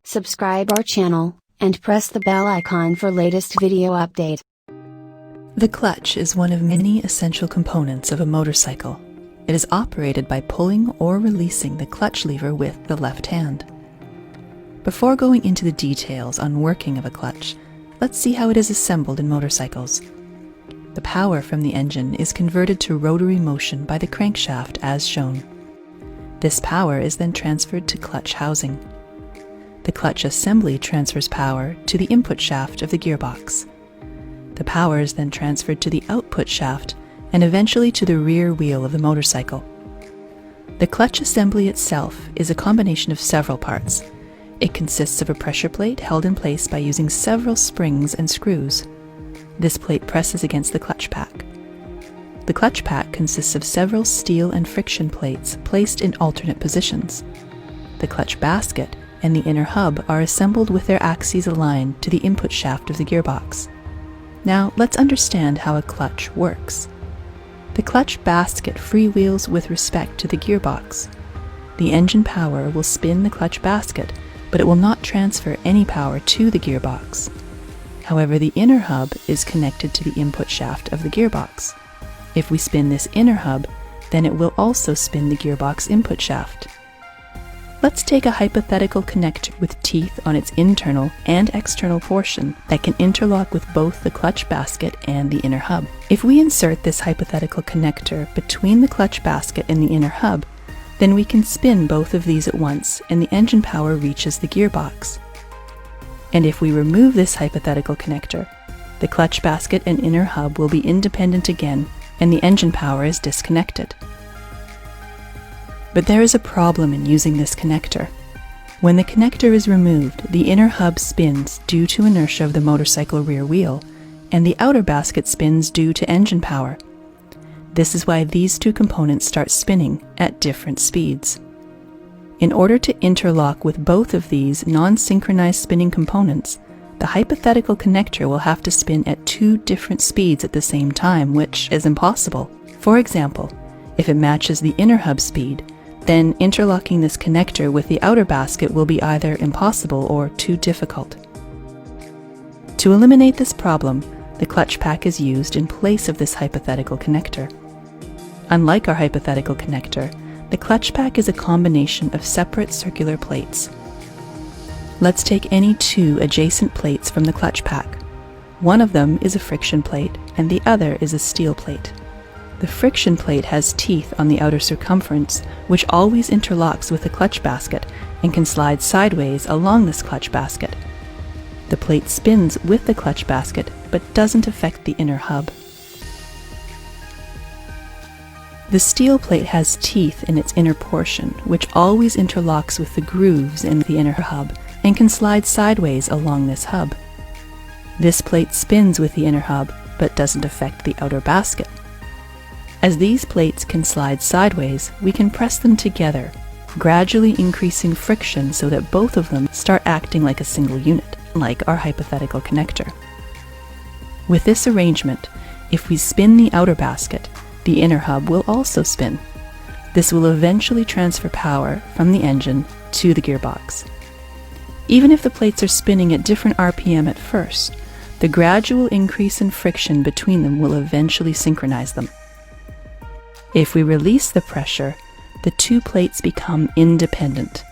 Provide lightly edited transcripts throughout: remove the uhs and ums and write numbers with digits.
subscribe our channel, and press the bell icon for latest video update. The clutch is one of many essential components of a motorcycle. It is operated by pulling or releasing the clutch lever with the left hand. Before going into the details on working of a clutch, let's see how it is assembled in motorcycles. The power from the engine is converted to rotary motion by the crankshaft as shown. This power is then transferred to clutch housing. The clutch assembly transfers power to the input shaft of the gearbox. The power is then transferred to the output shaft and eventually to the rear wheel of the motorcycle. The clutch assembly itself is a combination of several parts. It consists of a pressure plate held in place by using several springs and screws. This plate presses against the clutch pack. The clutch pack consists of several steel and friction plates placed in alternate positions. The clutch basket and the inner hub are assembled with their axes aligned to the input shaft of the gearbox. Now let's understand how a clutch works. The clutch basket freewheels with respect to the gearbox. The engine power will spin the clutch basket, but it will not transfer any power to the gearbox. However, the inner hub is connected to the input shaft of the gearbox. If we spin this inner hub, then it will also spin the gearbox input shaft. Let's take a hypothetical connector with teeth on its internal and external portion that can interlock with both the clutch basket and the inner hub. If we insert this hypothetical connector between the clutch basket and the inner hub, then we can spin both of these at once and the engine power reaches the gearbox. And if we remove this hypothetical connector, the clutch basket and inner hub will be independent again and the engine power is disconnected. But there is a problem in using this connector. When the connector is removed, the inner hub spins due to inertia of the motorcycle rear wheel, and the outer basket spins due to engine power. This is why these two components start spinning at different speeds. In order to interlock with both of these non-synchronized spinning components, the hypothetical connector will have to spin at two different speeds at the same time, which is impossible. For example, if it matches the inner hub speed, then interlocking this connector with the outer basket will be either impossible or too difficult. To eliminate this problem, the clutch pack is used in place of this hypothetical connector. Unlike our hypothetical connector, the clutch pack is a combination of separate circular plates. Let's take any two adjacent plates from the clutch pack. One of them is a friction plate and the other is a steel plate. The friction plate has teeth on the outer circumference, which always interlocks with the clutch basket and can slide sideways along this clutch basket. The plate spins with the clutch basket, but doesn't affect the inner hub. The steel plate has teeth in its inner portion, which always interlocks with the grooves in the inner hub and can slide sideways along this hub. This plate spins with the inner hub, but doesn't affect the outer basket. As these plates can slide sideways, we can press them together, gradually increasing friction so that both of them start acting like a single unit, like our hypothetical connector. With this arrangement, if we spin the outer basket, the inner hub will also spin. This will eventually transfer power from the engine to the gearbox. Even if the plates are spinning at different RPM at first, the gradual increase in friction between them will eventually synchronize them. If we release the pressure, the two plates become independent.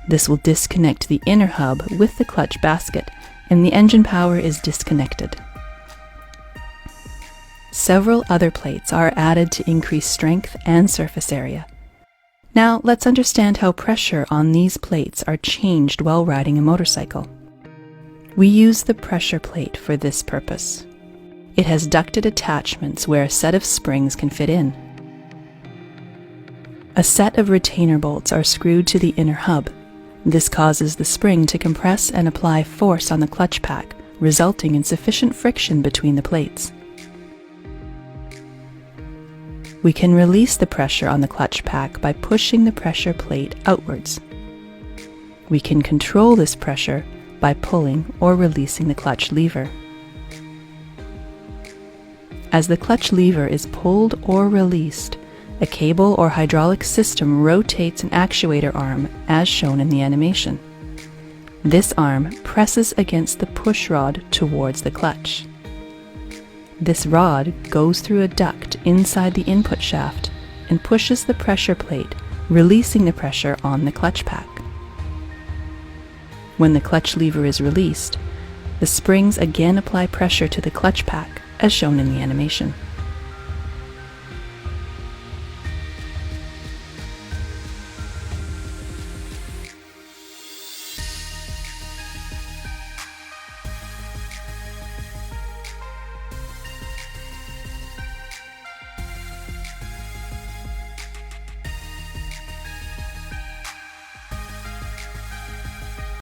This will disconnect the inner hub with the clutch basket, and the engine power is disconnected. Several other plates are added to increase strength and surface area. Now let's understand how pressure on these plates are changed while riding a motorcycle. We use the pressure plate for this purpose. It has ducted attachments where a set of springs can fit in. A set of retainer bolts are screwed to the inner hub. This causes the spring to compress and apply force on the clutch pack, resulting in sufficient friction between the plates. We can release the pressure on the clutch pack by pushing the pressure plate outwards. We can control this pressure by pulling or releasing the clutch lever. As the clutch lever is pulled or released, a cable or hydraulic system rotates an actuator arm as shown in the animation. This arm presses against the push rod towards the clutch. This rod goes through a duct inside the input shaft and pushes the pressure plate, releasing the pressure on the clutch pack. When the clutch lever is released, the springs again apply pressure to the clutch pack, as shown in the animation.